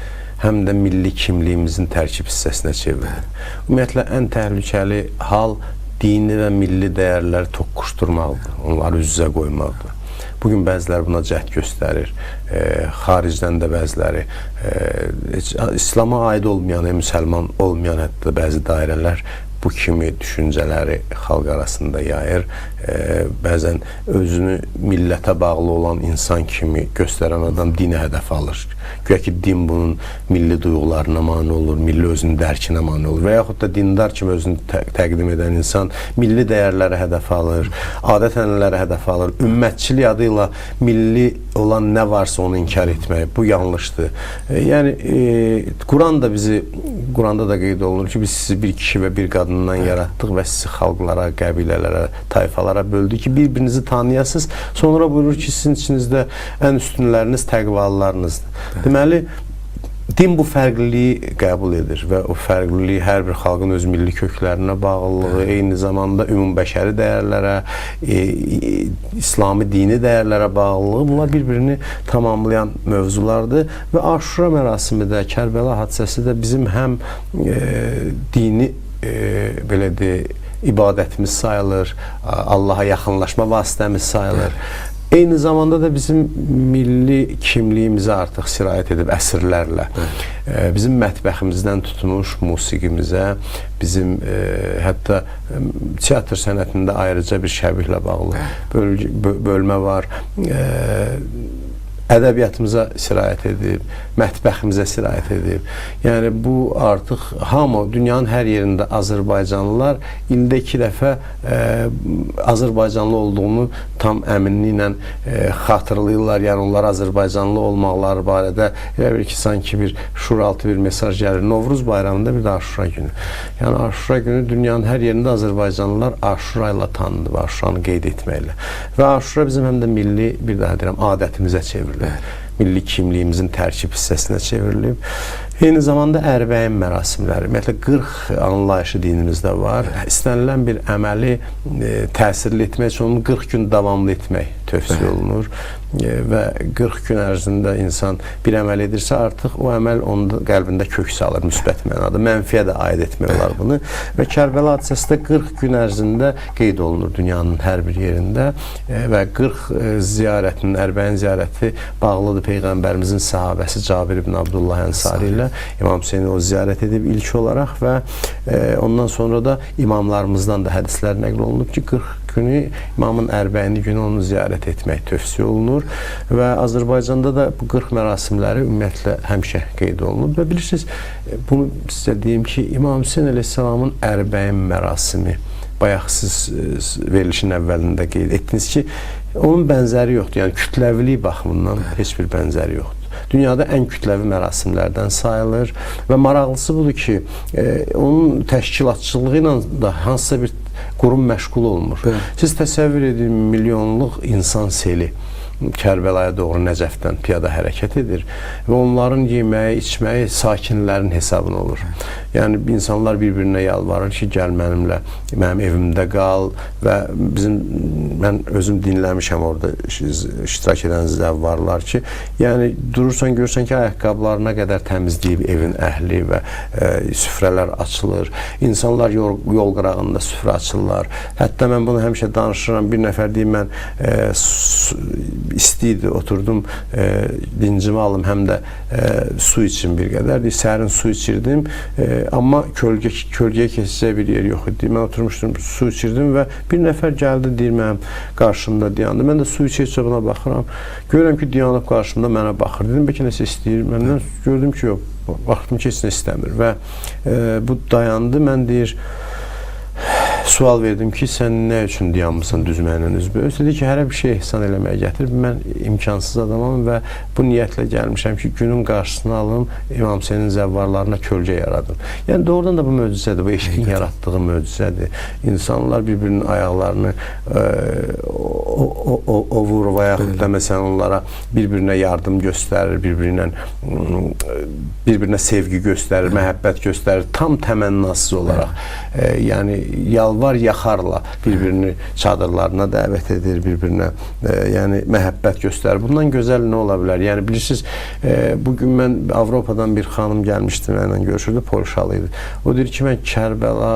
həm də milli kimliyimizin tərkib hissəsinə çevrilir. Ümumiyyətlə, ən təhlükəli hal dini və milli dəyərləri toqquşdurmaqdır, onları üz-üzə qoymaqdır. Bugün bəziləri buna cəhd göstərir, xaricdən də bəziləri, İslama aid olmayan, müsəlman olmayan hətta bəzi dairələr bu kimi düşüncələri xalq arasında yayır. Bəzən özünü millətə bağlı olan insan kimi göstərən adam dini hədəf alır. Güya ki, din bunun milli duyğularına mane olur, milli özünün dərkinə mane olur. Və yaxud da dindar kimi özünü təqdim edən insan milli dəyərləri hədəf alır, adət-ənənələri hədəf alır. Ümmətçilik adı ilə milli olan nə varsa onu inkar etmək, bu yanlışdır. Yəni, Quranda da qeyd olunur ki, biz sizi bir kişi və bir qadından yaratdıq və sizi xalqlara, qəbilələrə, tayfalara böldük ki, bir-birinizi tanıyasınız. Sonra buyurur ki, sizin içinizdə ən üstünləriniz təqvalılarınızdır. Deməli, din bu fərqliliyi qəbul edir və o fərqliliyi hər bir xalqın öz milli köklərinə bağlılığı, eyni zamanda ümumbəşəri dəyərlərə, İslami dini dəyərlərə bağlılığı, bunlar bir-birini tamamlayan mövzulardır və Aşura mərasimi də, Kərbəla hadisəsi də bizim həm dini, belə deyək, ibadətimiz sayılır, Allaha yaxınlaşma vasitəmiz sayılır. Eyni zamanda da bizim milli kimliyimizə artıq sirayət edib əsrlərlə. Bizim mətbəximizdən tutmuş musiqimizə, bizim hətta teatr sənətində ayrıca bir şəbihlə bağlı bölmə var. Ədəbiyyatımıza sirayət edib, mətbəximizə sirayət edib. Yəni, bu artıq hamı, dünyanın hər yerində Azərbaycanlılar ildə 2 dəfə Azərbaycanlı olduğunu tam əminliklə xatırlayırlar. Yəni, onlar Azərbaycanlı olmaqları barədə elə bir ki, sanki bir şuuraltı bir mesaj gəlir. Novruz bayramında bir də Aşura günü. Yəni, Aşura günü dünyanın hər yerində Azərbaycanlılar Aşura ilə tanındı və Aşuranı qeyd etməklə. Və Aşura bizim həm də milli, bir daha deyirəm, adətimizə çevrilir. Milli kimliyimizin tərkib hissəsinə çevrilib. Eyni zamanda Ərbəyin mərasimləri, ümumiyyətlə 40 anlayışı dinimizdə var. İstənilən bir əməli təsirli etmək üçün onu 40 gün davamlı etmək tövsiyə olunur və 40 gün ərzində insan bir əməl edirsə, artıq o əməl onun qəlbində kök salır, müsbət mənada. Mənfiyə də aid etmək olar bunu və Kərbəla hadisəsi də 40 gün ərzində qeyd olunur dünyanın hər bir yerində və 40 ziyarətinin, Ərbəyin ziyarəti bağlıdır Peyğəmbərimizin sahabəsi Cabir ibn Abdullah Ənsari ilə. İmam Hüseyni o ziyarət edib ilk olaraq və ondan sonra da imamlarımızdan da hədislər nəql olunub ki, 40 günü İmamın Ərbəyini günü onu ziyarət etmək tövsiyə olunur və Azərbaycanda da bu 40 mərasimləri ümumiyyətlə həmişə qeyd olunub və bilirsiniz, bunu sizə deyim ki, İmam Hüseyin əleyhissalamın Ərbəyin mərasimi, bayaq siz verilişin əvvəlində qeyd etdiniz ki, onun bənzəri yoxdur, yəni kütləvilik baxımından heç bir bənzəri yoxdur. dünyada ən kütləvi mərasimlərdən sayılır və maraqlısı budur ki, onun təşkilatçılığı ilə da hansısa bir qurum məşğul olmur. Siz təsəvvür edin, milyonluq insan seli Kərbəlaya doğru Nəcəfdən piyada hərəkət edir və onların yeməyi, içməyi sakinlərin hesabına olur. Yəni insanlar bir-birinə yalvarır ki, gəl mənimlə, mənim evimdə qal və mən özüm dinləmişəm orada iştirak edən zəvvarlar ki, yəni durursan, görürsən ki, ayaqqabılarına qədər təmizləyib evin əhli və süfrələr açılır. İnsanlar yol qırağında süfrə açırlar. Hətta mən bunu həmişə danışıram. Bir nəfər deyim, mən istiydi, oturdum, dincimi alım, həm də su için bir qədər. Sərin su içirdim, amma kölgəyə keçəcək bir yer yox idi. Mən oturmuşdum, su içirdim və bir nəfər gəldi, deyir, mənim qarşımda dayandı. Mən də su içə-içə buna baxıram. Görürəm ki, dayanıb qarşımda mənə baxır. Dedim, bəlkə nəsə istəyir. Məndən gördüm ki, yox, baxdım ki, heç nə istəmir və bu dayandı. Mən deyir, sual verdim ki, sən nə üçün dayanmısan düzməklə üzbəüz? Dedi ki, hərə bir şey ehsan eləməyə gətirib. Mən imkansız adamam və bu niyyətlə gəlmişəm ki, günün qarşısını alım, İmam Hüseynin zəvvarlarına kölgə yaradım. Yəni doğrudan da bu möcüzədir, bu eşqin yaratdığı möcüzədir. İnsanlar bir-birinin ayaqlarını ovur və yaxud da məsələn onlara bir-birinə yardım göstərir, bir-birinə sevgi göstərir, məhəbbət göstərir, tam təmənnasız olaraq. Yəni yalvar-yaxarla bir-birini çadırlarına dəvət edir, bir-birinə yəni məhəbbət göstərir. Bundan gözəl nə ola bilər? Yəni bilirsiniz, bugün mən Avropadan bir xanım gəlmişdi, mənimlə görüşürdü, Polşalı idi. O deyir ki, mən Kərbəla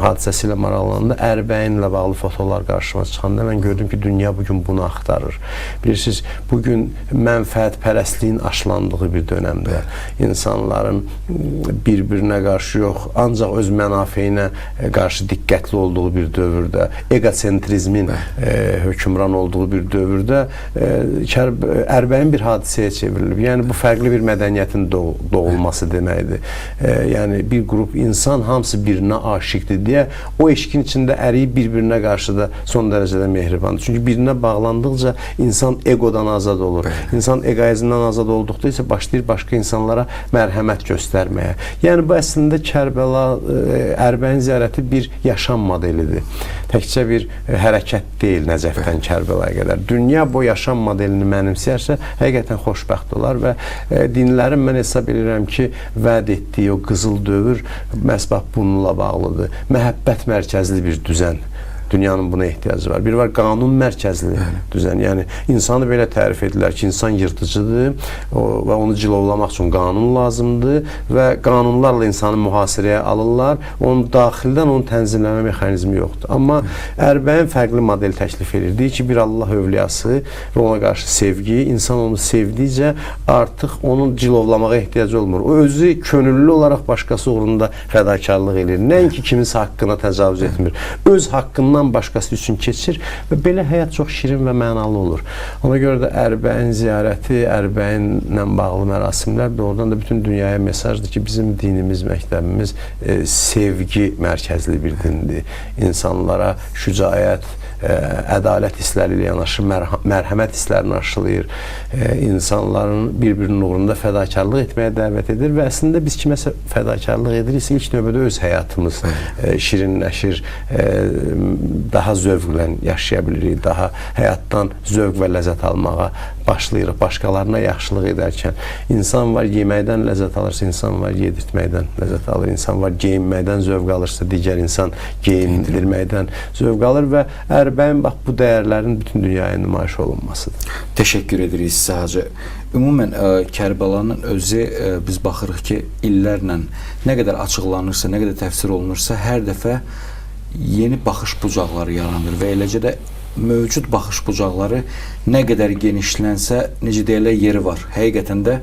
hadisəsi ilə maraqlananda Ərbəinlə bağlı fotolar qarşıma çıxanda mən gördüm ki, dünya bugün bunu axtarır. Bilirsiniz, bugün mənfəətpərəstliyin aşılandığı bir dönəmdə insanların bir-birinə qarşı yox, ancaq öz mənafeyinə qarşı diqqətli olduğu bir dövrdə, egosentrizmin hökmran olduğu bir dövrdə Ərbəin bir hadisəyə çevrilib. Yəni bu fərqli bir mədəniyyətin doğulması deməkdir. Yəni bir qrup insan hamısı birinə aşiqdir deyə o eşqin içində əriyib bir-birinə qarşı da son dərəcədə mehribandır. Çünki birinə bağlandıqca insan egodan azad olur. İnsan egoizmdən azad olduqda isə başlayır başqa insanlara mərhəmət göstərməyə. Yəni bu əslində Kərbəla Ərbəin ziyarəti bir yaşam modelidir. Təkcə bir hərəkət deyil Nəcəfdən Kərbəlaya qədər. Dünya bu yaşam modelini mənimsəyərsə, həqiqətən xoşbəxt olar və dinlərin mən hesab edirəm ki, vəd etdiyi o qızıl dövr məhz bununla bağlıdır. Məhəbbət mərkəzli bir düzən. Dünyanın buna ehtiyacı var. Bir var qanun mərkəzli düzən. Yəni insanı belə tərif edirlər ki, insan yırtıcıdır və onu cilovlamaq üçün qanun lazımdır və qanunlarla insanı mühasirəyə alırlar. Onun daxildən onun tənzimləmə mexanizmi yoxdur. Amma Ərbəin fərqli model təklif edir. Deyir ki, bir Allah övliyası və ona qarşı sevgi, insan onu sevdikcə artıq onun cilovlamağa ehtiyacı olmur. O özü könüllü olaraq başqası uğrunda fədakarlıq edir. Nəinki kiminsə haqqına təcavüz etmir. Öz haqqından başqası üçün keçir və belə həyat çox şirin və mənalı olur. Ona görə də Ərbəin ziyarəti, Ərbəyinlə bağlı mərasimlər doğrudan da bütün dünyaya mesajdır ki, bizim dinimiz, məktəbimiz sevgi mərkəzli bir dindir. İnsanlara şücaət, ədalət hissləri ilə yanaşı mərhəmət hisslərini aşılayır. İnsanların bir-birinin uğrunda fədakarlıq etməyə dəvət edir və əslində biz kiməsə fədakarlıq ediriksə ilk növbədə öz həyatımız şirinləşir, daha zövqlə yaşaya bilirik, daha həyatdan zövq və ləzzət almağa başlayırıq. Başqalarına yaxşılıq edərkən insan var yeməkdən ləzzət alırsa, insan var yedirtməkdən ləzzət alır, insan var geyinməkdən zövq alırsa, digər insan geyindirməkdən zövq alır və Ərbəin bax bu dəyərlərin bütün dünyaya nümayiş olunmasıdır. Təşəkkür edirik sizə Hacı. Ümumən Kərbəlanın özü biz baxırıq ki, illərlə nə qədər açıqlanırsa, nə qədər təfsir olunursa, hər dəfə yeni baxış bucaqları yaranır və eləcə də mövcud baxış bucaqları nə qədər genişlənsə, necə deyirlər, yeri var. Həqiqətən də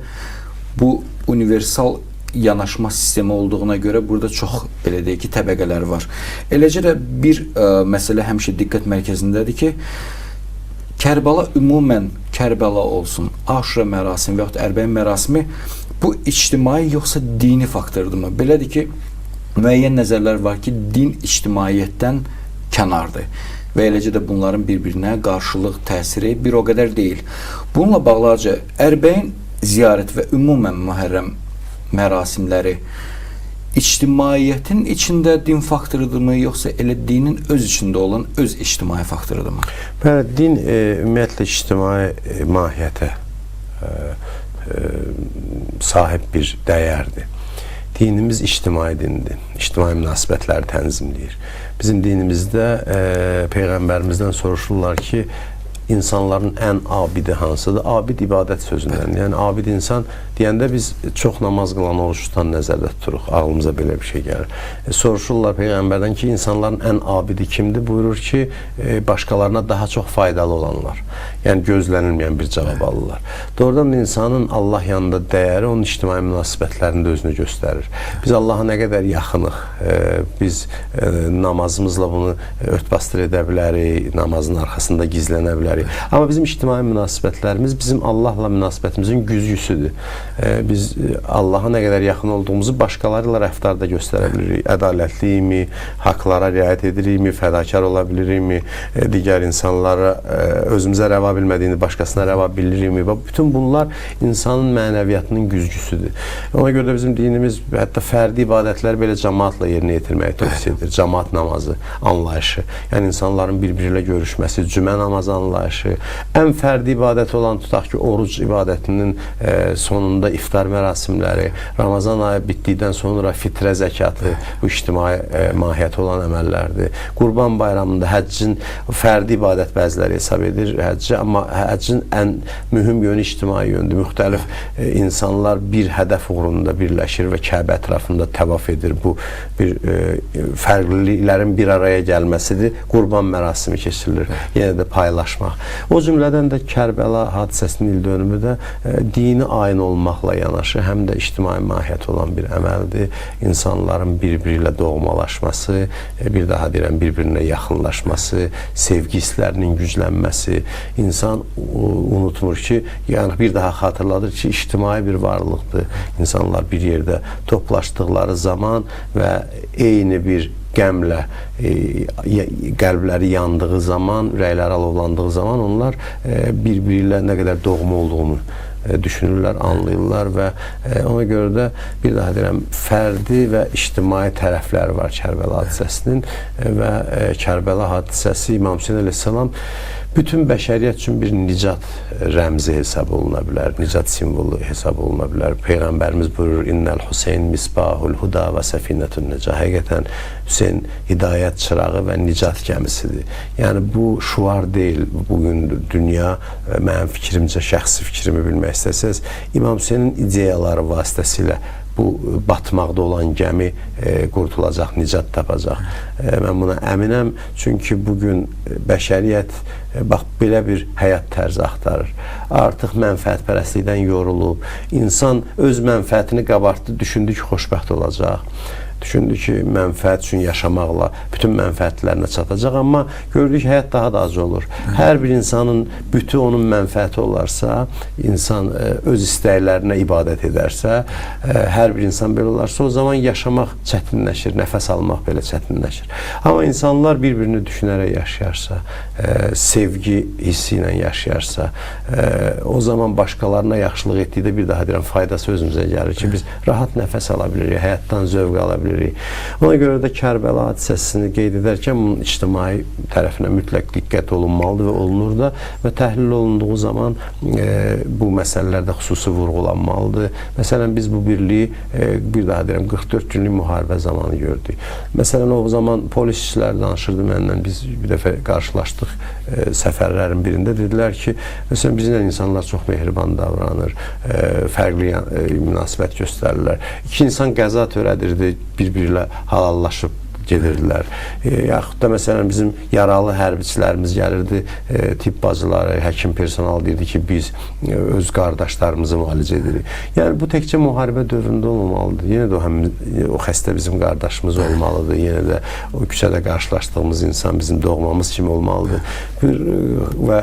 bu universal yanaşma sistemi olduğuna görə burada çox, belə deyək ki, təbəqələr var. Eləcə də bir məsələ həmişə diqqət mərkəzindədir ki, Kərbəla ümumən Kərbəla olsun, Aşura mərasimi və yaxud Ərbəin mərasimi bu ictimai yoxsa dini faktordurmu? Belədir ki, müəyyən nəzərlər var ki, din ictimaiyyətdən kənardır və eləcə də bunların bir-birinə qarşılıq təsiri bir o qədər deyil. Bununla bağlıca Ərbəin ziyarət və ümumən Mühərrəm mərasimləri ictimaiyyətin içində din faktorudurmu, yoxsa elə dinin öz içində olan öz ictimai faktorudurmu? Bəli, din ümumiyyətlə ictimai mahiyyətə sahib bir dəyərdir. Dinimiz ictimai dindir, ictimai münasibətləri tənzimləyir. Bizim dinimizdə Peyğəmbərimizdən soruşurlar ki, insanların ən abidi hansıdır? Abid ibadət sözündən. Yəni, abid insan deyəndə biz çox namaz qılan, oruç tutan nəzərdə tuturuq. Ağlımıza belə bir şey gəlir. Soruşurlar Peyğəmbərdən ki, insanların ən abidi kimdir? Buyurur ki, başqalarına daha çox faydalı olanlar. Yəni, gözlənilməyən bir cavab alırlar. Doğrudan da insanın Allah yanında dəyəri onun ictimai münasibətlərində özünü göstərir. Biz Allaha nə qədər yaxınıq, biz namazımızla bunu örtbasdır edə bilərik, namazın arxasında gizlənə bilərik. Amma bizim ictimai münasibətlərimiz bizim Allahla münasibətimizin güzgüsüdür. Biz Allaha nə qədər yaxın olduğumuzu başqaları ilə rəftarda göstərə bilirik. Ədalətliyimi, haqlara riayət edirikmi, fədakar ola bilirikmi, digər insanlara özümüzə rəva bilmədiyini başqasına rəva bilirikmi? Bütün bunlar insanın mənəviyyatının güzgüsüdür. Ona görə də bizim dinimiz hətta fərdi ibadətləri belə cəmaatla yerinə yetirməyi tövsiyə edir. Cəmaat namazı anlayışı, yəni insanların bir-biri ilə görüşməsi, cümə namazı anlayışı, ən fərdi ibadət olan, tutaq ki, oruc ibadətinin sonunda iftar mərasimləri, Ramazan ayı bitdikdən sonra fitrə zəkatı, bu ictimai mahiyyəti olan əməllərdir. Qurban bayramında həccin fərdi ibadət bəziləri hesab edir həcci, amma həccin ən mühüm yönü ictimai yöndür. Müxtəlif insanlar bir hədəf uğrunda birləşir və Kəbə ətrafında təvaf edir. Bu bir fərqliliklərin bir araya gəlməsidir. Qurban mərasimi keçirilir. Yenə də paylaşmaq. O cümlədən də Kərbəla hadisəsinin il dönümü də dini ayin olmaqla yanaşı, həm də ictimai mahiyyət olan bir əməldir. İnsanların bir-biri ilə doğmalaşması, bir daha deyirəm, bir-birinə yaxınlaşması, sevgi hisslərinin güclənməsi. İnsan unutmur ki, yəni bir daha xatırladır ki, ictimai bir varlıqdır. İnsanlar bir yerdə toplaşdıqları zaman və eyni bir qəmlə qəlbləri yandığı zaman, ürəkləri alovlandığı zaman onlar bir-biri ilə nə qədər doğma olduğunu düşünürlər, anlayırlar və ona görə də bir daha deyirəm, fərdi və ictimai tərəfləri var Kərbəla hadisəsinin və Kərbəla hadisəsi İmam Hüseyn əleyhissalam bütün bəşəriyyət üçün bir nicat rəmzi hesab oluna bilər, nicat simvolu hesab oluna bilər. Peyğəmbərimiz buyurur, İnnəl Hüseyn misbahul huda və səfinətun necə. Həqiqətən Hüseyn hidayət çırağı və nicat gəmisidir. Yəni bu şuar deyil. Bugün dünya, mənim fikrimcə, şəxsi fikrimi bilmək istəsəz, İmam Hüseynin ideyaları vasitəsilə bu batmaqda olan gəmi qurtulacaq, nicat tapacaq. Mən buna əminəm, çünki bugün bəşəriyyət bax belə bir həyat tərzi axtarır. Artıq mənfəətpərəstlikdən yorulub, insan öz mənfəətini qabartdı, düşündü ki, xoşbəxt olacaq. Düşündü ki, mənfəət üçün yaşamaqla bütün mənfəətlərinə çatacaq, amma gördük həyat daha da az olur. Hər bir insanın bütü onun mənfəəti olarsa, insan öz istəklərinə ibadət edərsə, hər bir insan belə olarsa, o zaman yaşamaq çətinləşir, nəfəs almaq belə çətinləşir. Amma insanlar bir-birini düşünərək yaşayarsa, sevgi hissi ilə yaşayarsa, o zaman başqalarına yaxşılıq etdikdə bir daha deyirəm, faydası özümüzə gəlir ki, biz rahat nəfəs ala bilirik, həyatdan zövq ala bilirik. Ona görə də Kərbəla hadisəsini qeyd edərkən bunun ictimai tərəfinə mütləq diqqət olunmalıdır və olunur da və təhlil olunduğu zaman bu məsələlərdə xüsusi vurğulanmalıdır. Məsələn, biz bu birliyi bir daha deyirəm, 44 günlük müharibə zamanı gördük. Məsələn, o zaman polis işçiləri danışırdı mənlə, biz bir dəfə qarşılaşdıq səfərlərin birində, dedilər ki, məsələn, bizlə insanlar çox mehriban davranır, fərqli münasibət göstərirlər. İki insan qəza törədirdi, bir-biri ilə halallaşıb gedirdilər. Yaxud da məsələn bizim yaralı hərbiçilərimiz gəlirdi, tibb bacıları, həkim personal deyirdi ki, biz öz qardaşlarımızı müalicə edirik. Yəni bu təkcə müharibə dövründə olmamalıdır. Yenə də o xəstə bizim qardaşımız olmalıdır. Yenə də o küçədə qarşılaşdığımız insan bizim doğmamız kimi olmalıdır. Və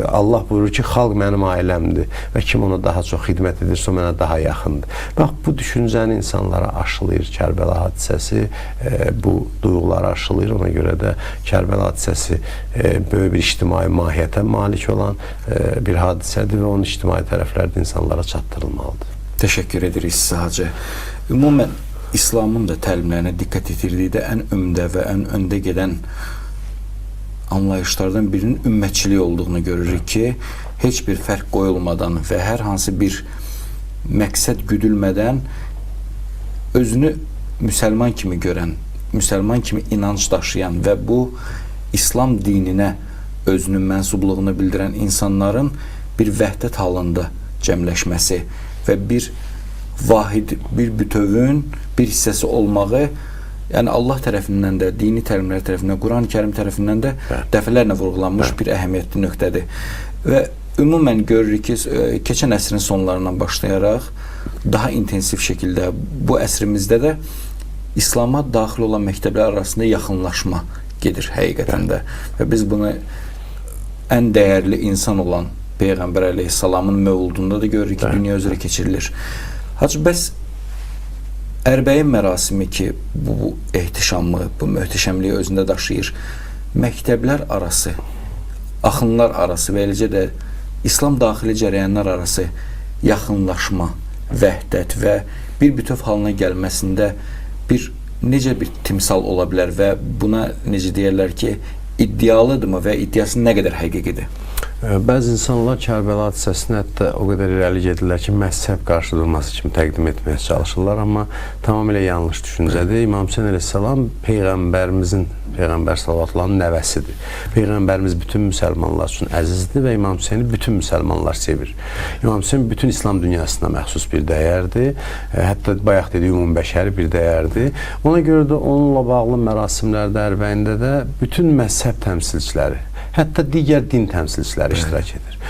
Allah buyurur ki, xalq mənim ailəmdir və kim ona daha çox xidmət edirsə, o mənə daha yaxındır. Bax, bu düşüncəni insanlara aşılayır Kərbəla hadisəsi. Bu duyğuları aşılayır. Ona görə də Kərbəla hadisəsi böyük bir ictimai mahiyyətə malik olan bir hadisədir və onun ictimai tərəfləri də insanlara çatdırılmalıdır. Təşəkkür edirik sizə Hacı. Ümumən İslamın da təlimlərinə diqqət etirdikdə ən ömdə və ən öndə gedən anlayışlardan birinin ümmətçilik olduğunu görürük ki, heç bir fərq qoyulmadan və hər hansı bir məqsəd güdülmədən özünü müsəlman kimi görən, müsəlman kimi inanc daşıyan və bu İslam dininə özünün mənsubluğunu bildirən insanların bir vəhdət halında cəmləşməsi və bir vahid, bir bütövün bir hissəsi olmağı, yəni Allah tərəfindən də, dini təlimlər tərəfindən, Quran-ı Kərim tərəfindən də dəfələrlə vurğulanmış bir əhəmiyyətli nöqtədir. Və ümumən görürük ki, keçən əsrin sonlarından başlayaraq daha intensiv şəkildə bu əsrimizdə də İslama daxil olan məktəblər arasında yaxınlaşma gedir həqiqətən də. Və biz bunu ən dəyərli insan olan Peyğəmbər əleyhissalamın mövludunda da görürük ki, dünya üzrə keçirilir. Hacı, bəs Ərbəyin mərasimi ki, bu ehtişamı, bu möhtəşəmliyi özündə daşıyır, məktəblər arası, axınlar arası və eləcə də İslam daxili cərəyanlar arası yaxınlaşma, vəhdət və bir bütöv halına gəlməsində necə bir timsal ola bilər və buna necə deyərlər ki, iddialıdırmı və iddiası nə qədər həqiqidir? Bəzi insanlar Kərbəla hadisəsini hətta o qədər irəli gedirlər ki, məzhəb qarşıdurması kimi təqdim etməyə çalışırlar, amma tamamilə yanlış düşüncədir. İmam Hüseyn əleyhissalam Peyğəmbərimizin, Peyğəmbər sallallahu nəvəsidir. Peyğəmbərimiz bütün müsəlmanlar üçün əzizdir və İmam Hüseyni bütün müsəlmanlar sevir. İmam Hüseyn bütün İslam dünyasına məxsus bir dəyərdir. Hətta bayaq dediyi ümumbəşəri bir dəyərdir. Ona görə də onunla bağlı mərasimlərdə, Ərbəyində də bütün məzhəb təmsilçiləri, hətta digər din təmsilçiləri iştirak edir.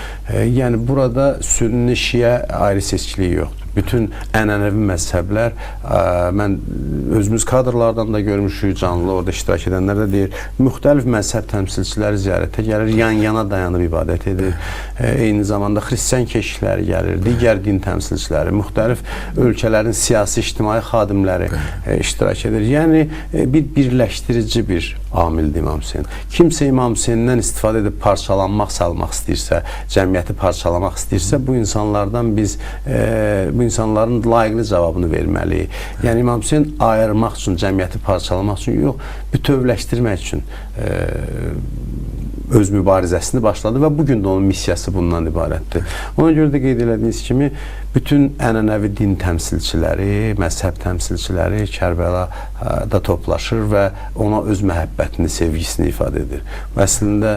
Yəni burada sünni, şiə ayrı seçkiliyi yoxdur. Bütün ənənəvi məzhəblər, mən özümüz kadrlardan da görmüşük, canlı orada iştirak edənlər də deyir, müxtəlif məzhəb təmsilçiləri ziyarətə gəlir, yan-yana dayanıb ibadət edir. Eyni zamanda xristian keşikləri gəlir, digər din təmsilçiləri, müxtəlif ölkələrin siyasi, ictimai xadimləri iştirak edir. Yəni bir birləşdirici bir amildir İmam Hüseyn. Kimsə İmam Hüseyndən istifadə edib parçalanmaq, salmaq istəyirsə, cəmiyyəti parçalamaq istəyirsə, bu insanlardan biz bu insanların layiqli cavabını verməliyik. Yəni İmam Hüseyn ayırmaq üçün, cəmiyyəti parçalamaq üçün yox, bütövləşdirmək üçün öz mübarizəsini başladı və bugün də onun missiyası bundan ibarətdir. Ona görə də qeyd elədiyiniz kimi bütün ənənəvi din təmsilçiləri, məzhəb təmsilçiləri Kərbəlada toplaşır və ona öz məhəbbətini, sevgisini ifadə edir. Və əslində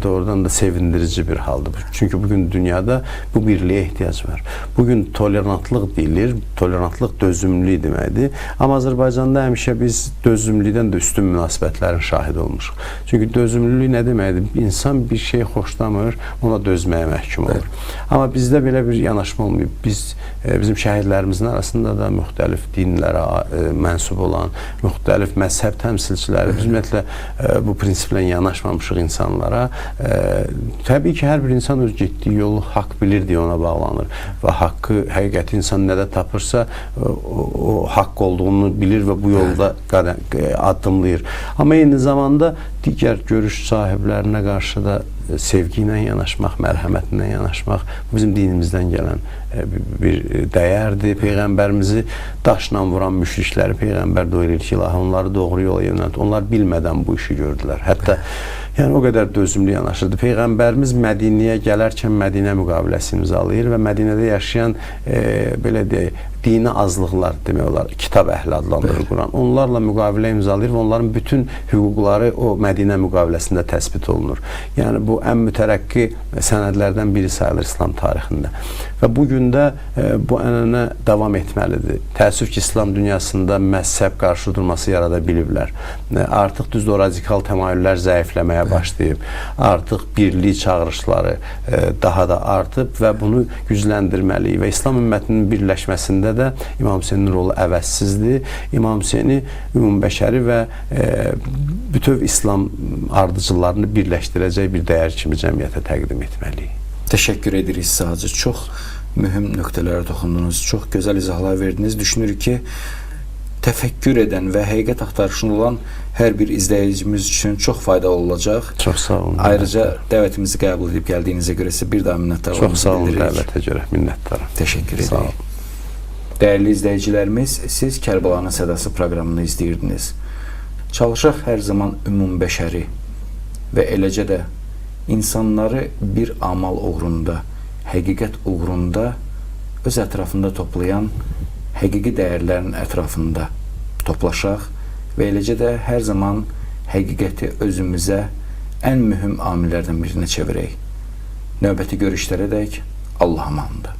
doğrudan da sevindirici bir haldır. Çünki bugün dünyada bu birliyə ehtiyac var. Bugün tolerantlıq deyilir, tolerantlıq dözümlülük deməkdir. Amma Azərbaycanda həmişə biz dözümlülükdən də üstün münasibətlərin şahidi olmuşuq. Çünki dözümlülük nə deməkdir? İnsan bir şey xoşlamır, ona dözməyə məhkum olur. Amma bizdə belə bir yanaşma olmayıb. Bizim şəhidlərimizin arasında da müxtəlif dinlərə mənsub olan, müxtəlif məzhəb təmsilçiləri, biz ümumiyyətlə bu prinsiplə yanaşmamışıq insanlara. Təbii ki, hər bir insan öz getdiyi yolu haqq bilir deyə ona bağlanır və haqqı, həqiqəti insan nədə tapırsa, o haqq olduğunu bilir və bu yolda addımlayır. Amma eyni zamanda digər görüş sahiblərinə qarşı da sevgi ilə yanaşmaq, mərhəmətlə yanaşmaq bizim dinimizdən gələn bir dəyərdir. Peyğəmbərimizi daşla vuran müşrikləri Peyğəmbər deyir ki, ilahi onları doğru yola yönəlt. Onlar bilmədən bu işi gördülər. Hətta yəni o qədər dözümlü yanaşırdı. Peyğəmbərimiz Mədinəyə gələrkən Mədinə müqaviləsi imzalayır və Mədinədə yaşayan belə deyək, dini azlıqlar demək olar, kitab əhli adlandırır Quran. Onlarla müqavilə imzalayır və onların bütün hüquqları o Mədinə müqaviləsində təsbit olunur. Yəni bu ən mütərəqqi sənədlərdən biri sayılır İslam tarixində. Və bugün də bu ənənə davam etməlidir. Təəssüf ki, İslam dünyasında məzhəb qarşıdurması yarada biliblər. Artıq düzdür, radikal təmayüllər zəifləməyə başlayıb. Artıq birlik çağırışları daha da artıb və bunu gücləndirməliyik və İslam ümmətinin birləşməsində də İmam Hüseynin rolu əvəzsizdir. İmam Hüseyni ümumbəşəri və bütöv İslam ardıcıllarını birləşdirəcək bir dəyər kimi cəmiyyətə təqdim etməliyik. Təşəkkür edirik sizə Hacı. Çox mühüm nöqtələrə toxundunuz, çox gözəl izahlar verdiniz. Düşünürük ki, təfəkkür edən və həqiqət axtarışında olan hər bir izləyicimiz üçün çox faydalı olacaq. Çox sağ olun. Ayrıca dəvətimizi qəbul edib gəldiyinizə görə sizə bir daha minnətdarlığımızı Çox sağ olun bildiririk. dəvətə görə minnətdaram. Təşəkkür Sağ edirik. Dəyərli izləyicilərimiz, siz Kərbəlanın Sədası proqramını izləyirdiniz. Çalışaq hər zaman ümumbəşəri və eləcə də insanları bir amal uğrunda, həqiqət uğrunda öz ətrafında toplayan həqiqi dəyərlərin ətrafında toplaşaq və eləcə də hər zaman həqiqəti özümüzə ən mühüm amillərdən birinə çevirək. Növbəti görüşlərədək Allah amanında.